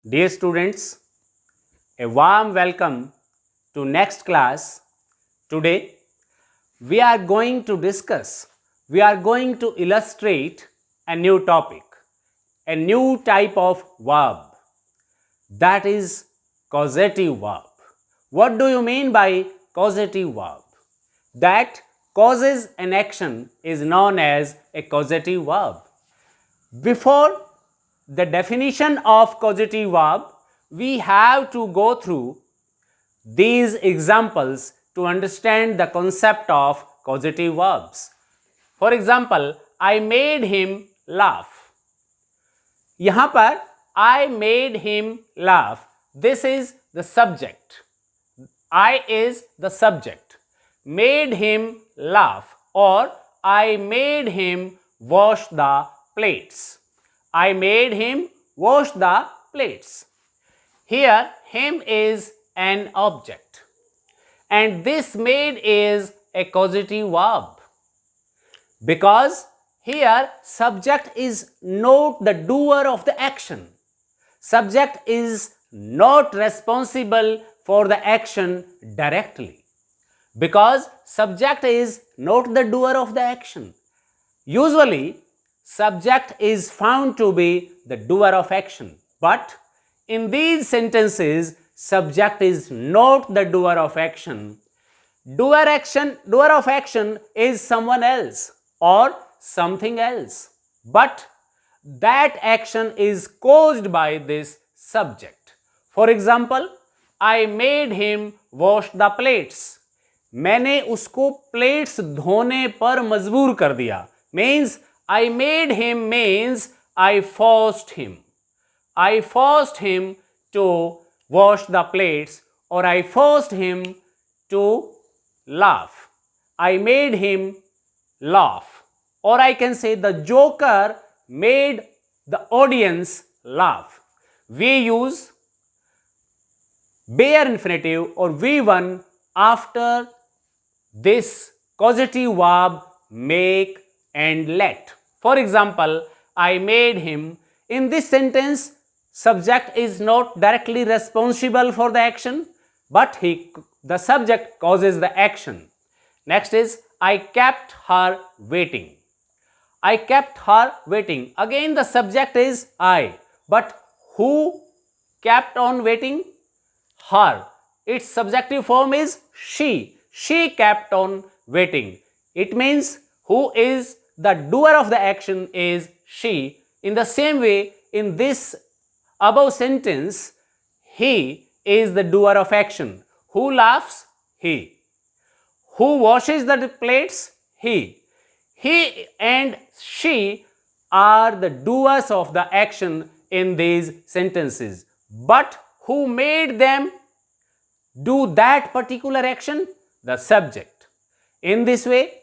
Dear students, a warm welcome to next class. Today we are going to discuss, we are going to illustrate a new topic, a new type of verb, that is causative verb. What do you mean by causative verb? That causes an action is known as a causative verb. Before the definition of causative verb, we have to go through these examples to understand the concept of causative verbs. For example, I made him laugh. यहाँ पर I made him laugh. This is the subject. I is the subject. Made him laugh, or I made him wash the plates. I made him wash the plates. Here, him is an object, and this made is a causative verb, because here subject is not the doer of the action. Subject is not responsible for the action directly, because subject is not the doer of the action. Usually, subject is found to be the doer of action, but in these sentences, subject is not the doer of action. Doer of action is someone else or something else, but that action is caused by this subject. For example, I made him wash the plates. मैंने उसको plates धोने पर मजबूर कर दिया. Means I made him means I forced him. I forced him to wash the plates, or I forced him to laugh. I made him laugh, or I can say the joker made the audience laugh. We use bare infinitive or V1 after this causative verb make and let. For example, I made him. In this sentence, subject is not directly responsible for the action, but the subject causes the action. Next is I kept her waiting. I kept her waiting. Again the subject is I, but who kept on waiting? Her. Its subjective form is she. She kept on waiting. It means who is the doer of the action is she. In the same way, in this above sentence, he is the doer of action. Who laughs? He. Who washes the plates? He. He and she are the doers of the action in these sentences. But who made them do that particular action? The subject. In this way,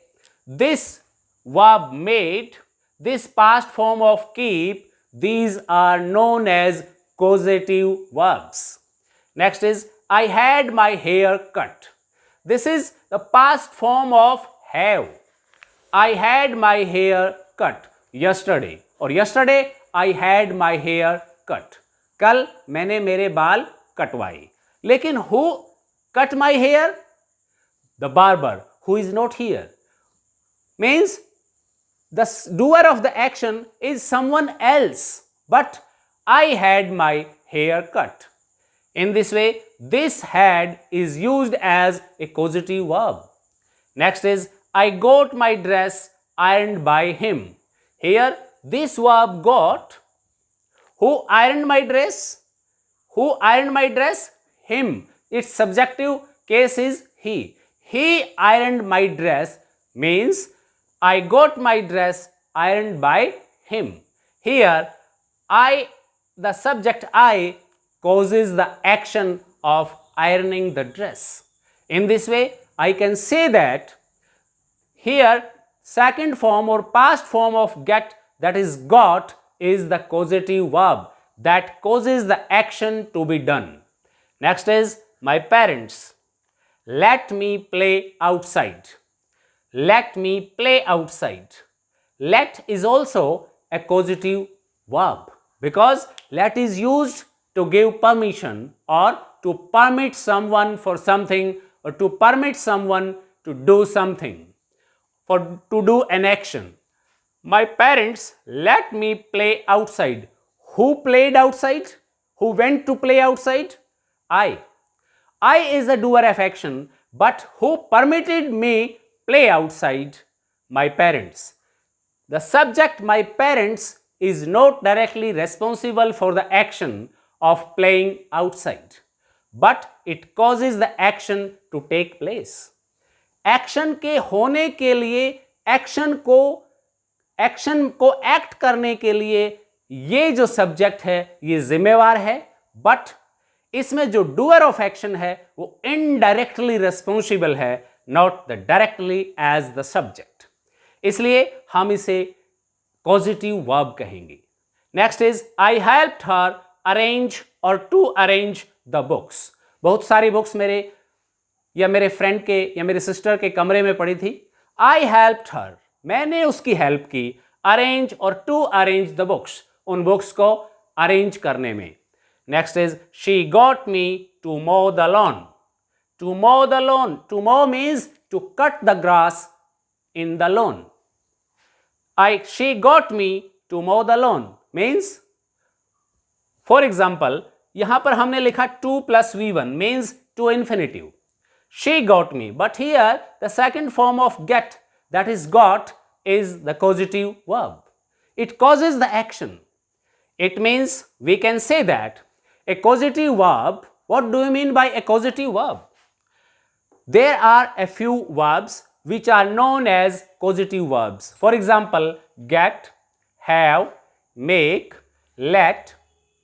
this verb made, this past form of keep, these are known as causative verbs. Next is I had my hair cut. This is the past form of have. I had my hair cut yesterday, or yesterday I had my hair cut. कल मैंने मेरे बाल कटवाए. लेकिन who cut my hair? The barber, who is not here. Means the doer of the action is someone else, but I had my hair cut. In this way, this had is used as a causative verb. Next is I got my dress ironed by him. Here this verb got. Who ironed my dress? Who ironed my dress? Him. Its subjective case is he. He ironed my dress means I got my dress ironed by him. Here I, the subject I, causes the action of ironing the dress. In this way, I can say that here second form or past form of get, that is got, is the causative verb that causes the action to be done. Next is my parents. Let me play outside. Let me play outside. Let is also a causative verb because let is used to give permission or to permit someone for something or to permit someone to do something, to do an action. My parents let me play outside. Who played outside? Who went to play outside? I. I is the doer of action, but who permitted me play outside? My parents. The subject, my parents, is not directly responsible for the action of playing outside, but it causes the action to take place. Action के होने के लिए action को act करने के लिए ये जो सब्जेक्ट है ये जिम्मेवार है, बट इसमें जो डूअर ऑफ एक्शन है वो इनडायरेक्टली रेस्पॉन्सिबल है, not the directly as the subject, इसलिए हम इसे पॉजिटिव वर्ब कहेंगे. Next is I helped her arrange और टू अरेंज द बुक्स. बहुत सारी बुक्स मेरे फ्रेंड के या मेरे सिस्टर के कमरे में पड़ी थी. आई हेल्प्ड हर, मैंने उसकी हेल्प की. अरेंज और टू अरेंज द बुक्स, उन बुक्स को अरेंज करने में. Next is she got me to mow the lawn. To mow the lawn, to mow means to cut the grass in the lawn. She got me to mow the lawn means, for example यहां पर हमने लिखा 2 + V1 means to infinitive. She got me, but here the second form of get, that is got, is the causative verb. It causes the action. It means we can say that a causative verb. What do you mean by a causative verb? There are a few verbs which are known as causative verbs. For example, get, have, make, let,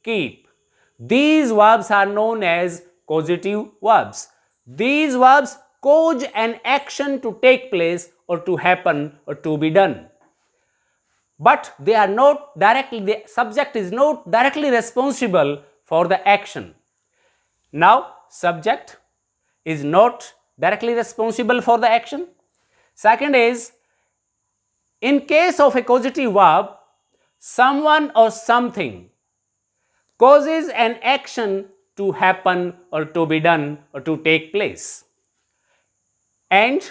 keep. These verbs are known as causative verbs. These verbs cause an action to take place or to happen or to be done. But they are not directly, the subject is not directly responsible for the action. Now, subject is not directly responsible for the action. Second is, in case of a causative verb, someone or something causes an action to happen or to be done or to take place, and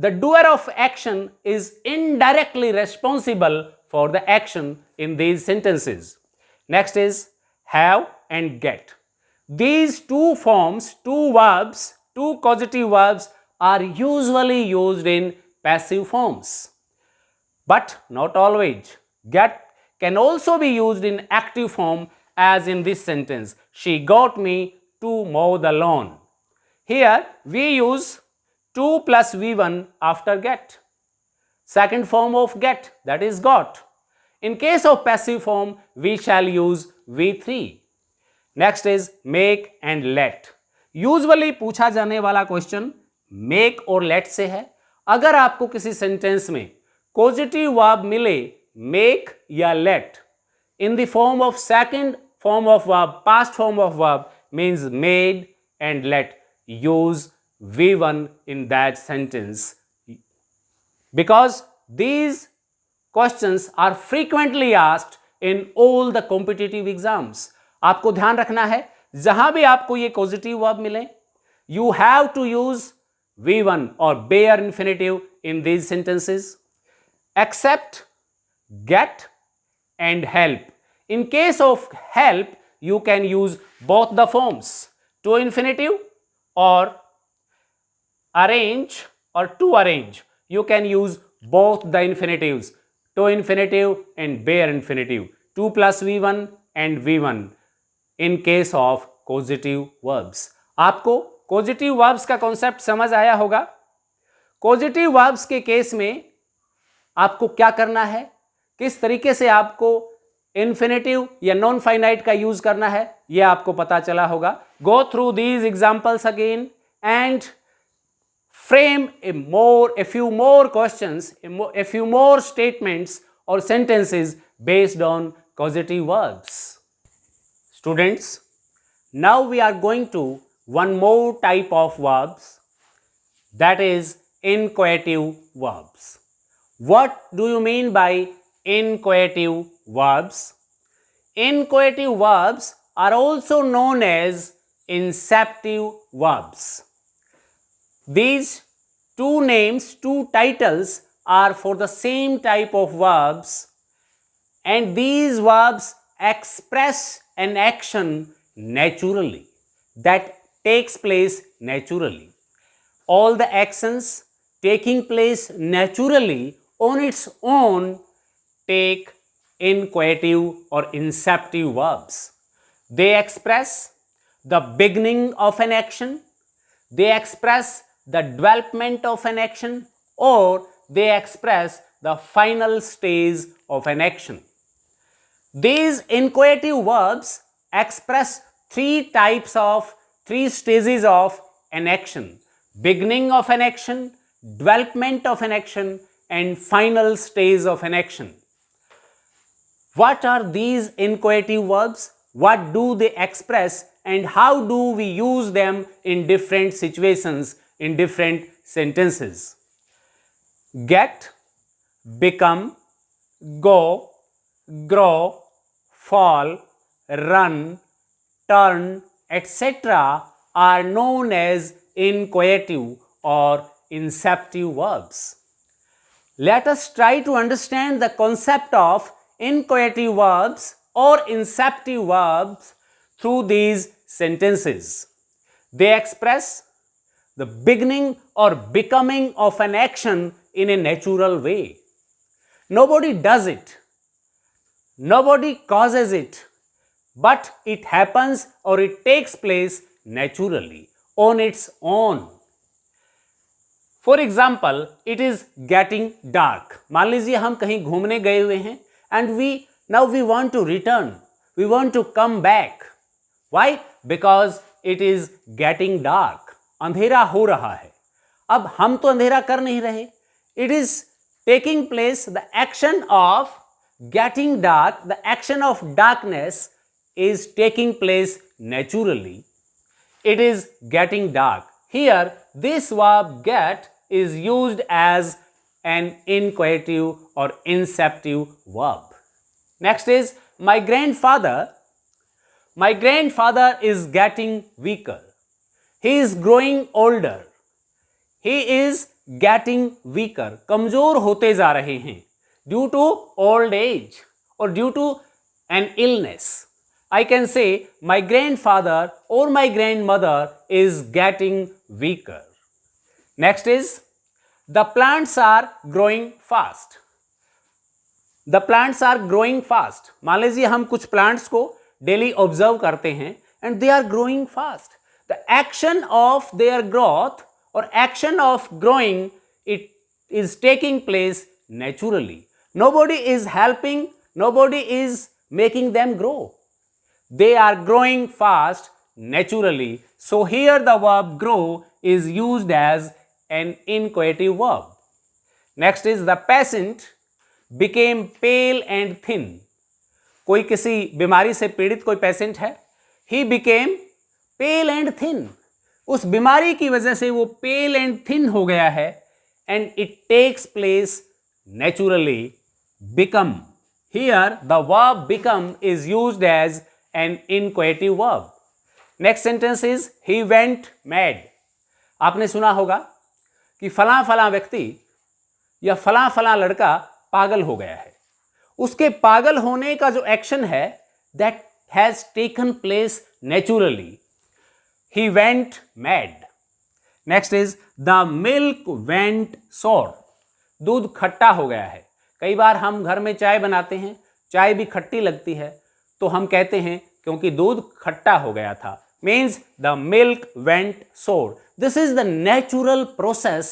the doer of action is indirectly responsible for the action in these sentences. Next is have and get. These two forms, two verbs, two causative verbs are usually used in passive forms, but not always. Get can also be used in active form, as in this sentence, she got me to mow the lawn. Here we use 2 + V1 after get. Second form of get, that is got. In case of passive form, we shall use V3. Next is make and let. Usually पूछा जाने वाला question make और let से है. अगर आपको किसी sentence में causative verb मिले make या let in the form of second form of verb, past form of verb, means made and let, use V1 in that sentence, because these questions are frequently asked in all the competitive exams. आपको ध्यान रखना है, जहां भी आपको ये causative verb मिले, you have to use V1 or bare infinitive in these sentences, except get and help. In case of help, you can use both the forms, to infinitive or arrange or to arrange. You can use both the infinitives, to infinitive and bare infinitive, 2 + V1 and V1 in case of causative verbs. आपको causative verbs का concept समझ आया होगा. causative verbs के case में आपको क्या करना है, किस तरीके से आपको इन्फिनेटिव या नॉन फाइनाइट का यूज करना है, यह आपको पता चला होगा. Go through these examples again and frame a few more questions, a few more statements or sentences based on causative verbs. Students, now we are going to one more type of verbs, that is inchoative verbs. What do you mean by inchoative verbs? Inchoative verbs are also known as inceptive verbs. These two names, two titles are for the same type of verbs, and these verbs express an action naturally, that takes place naturally. All the actions taking place naturally on its own take inquisitive or inceptive verbs. They express the beginning of an action, they express the development of an action, or they express the final stage of an action. These inquisitive verbs express three stages of an action: beginning of an action, development of an action, and final stage of an action. What are these inquisitive verbs? What do they express, and how do we use them in different situations, in different sentences? Get, become, go, grow, fall, run, turn, etc. are known as inquisitive or inceptive verbs. Let us try to understand the concept of inquisitive verbs or inceptive verbs through these sentences. They express the beginning or becoming of an action in a natural way. Nobody does it, nobody causes it, but it happens or it takes place naturally on its own. For example, it is getting dark. मान लीजिए हम कहीं घूमने गए हुए हैं and now we want to return, we want to come back. Why? Because it is getting dark. अंधेरा हो रहा है. अब हम तो अंधेरा कर नहीं रहे. It is taking place, the action of getting dark, the action of darkness is taking place naturally. It is getting dark. Here, this verb get is used as an inquisitive or inceptive verb. Next is my grandfather. My grandfather is getting weaker. He is growing older. He is getting weaker. कमजोर होते जा रहे हैं due to old age or due to an illness. I can say my grandfather or my grandmother is getting weaker. Next is the plants are growing fast. The plants are growing fast. मान लीजिए हम कुछ plants को daily observe करते हैं and they are growing fast. The action of their growth or action of growing, it is taking place naturally. Nobody is helping, nobody is making them grow. They are growing fast naturally. So here the verb grow is used as an inquisitive verb. Next is the patient became pale and thin. कोई किसी बीमारी से पीड़ित कोई patient है. He became pale and thin. उस बीमारी की वजह से वो pale and thin हो गया है and it takes place naturally. Become. Here the verb become is used as an inquisitive verb. Next sentence is he went mad. आपने सुना होगा कि फलां फलां व्यक्ति या फलां फलां लड़का पागल हो गया है. उसके पागल होने का जो एक्शन है that has taken place naturally. He went mad. Next is the milk went sour. दूध खट्टा हो गया है. कई बार हम घर में चाय बनाते हैं, चाय भी खट्टी लगती है, तो हम कहते हैं क्योंकि दूध खट्टा हो गया था. Means the milk went sour. This is the natural process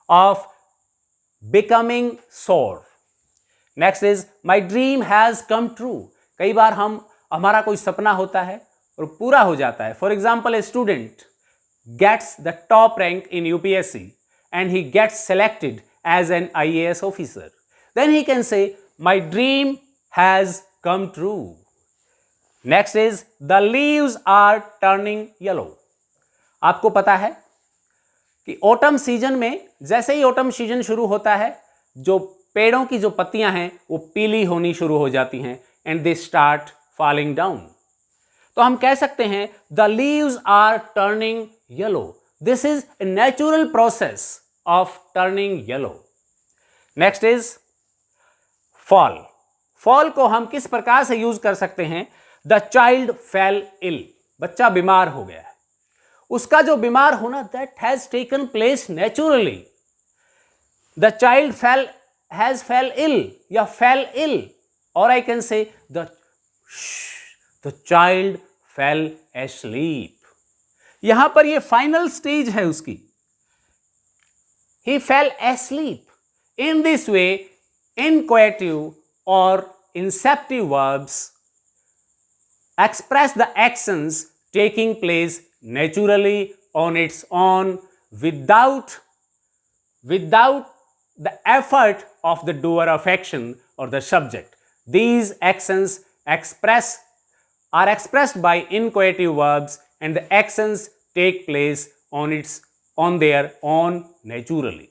of becoming sour. Next is my dream has come true. कई बार हमारा कोई सपना होता है और पूरा हो जाता है. For example, a student gets the top rank in UPSC and he gets selected as an IAS officer. Then he can say, my dream has come true. Next is the leaves are turning yellow. आपको पता है कि autumn season में, जैसे ही autumn season शुरू होता है, जो पेड़ों की जो पत्तियां हैं वो पीली होनी शुरू हो जाती हैं and they start falling down. तो हम कह सकते हैं the leaves are turning yellow. This is a natural process of turning yellow. Next is fall. Fall को हम किस प्रकार से यूज कर सकते हैं? The child fell ill. बच्चा बीमार हो गया है. उसका जो बीमार होना that has taken place naturally. The child fell ill या फेल इल, और I can say the child fell asleep. यहां पर ये फाइनल स्टेज है उसकी. ही fail asleep. In this way, inquisitive or inceptive verbs express the actions taking place naturally on its own without the effort of the doer of action or the subject. These actions are expressed by inquisitive verbs, and the actions take place on their own naturally.